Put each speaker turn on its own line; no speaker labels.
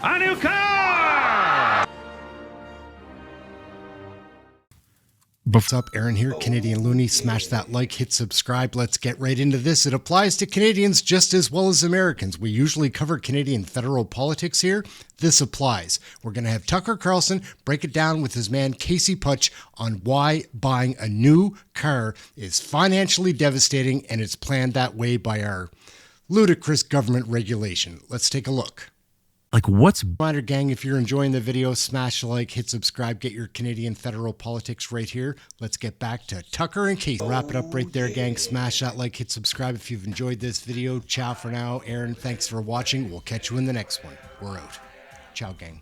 a new car!
What's up, Aaron here, Canadian Looney. Smash that like, hit subscribe. Let's get right into this. It applies to Canadians just as well as Americans. We usually cover Canadian federal politics here. This applies. We're going to have Tucker Carlson break it down with his man Casey Putch on why buying a new car is financially devastating, and it's planned that way by our ludicrous government regulation. Let's take a look.
Like, what's
Reminder, gang, if you're enjoying the video, smash like, hit subscribe, get your Canadian federal politics right here. Let's get back to Tucker and Casey. Wrap it up right there, gang. Smash that like, hit subscribe if you've enjoyed this video. Ciao for now. Aaron, thanks for watching. We'll catch you in the next one. We're out. Ciao, gang.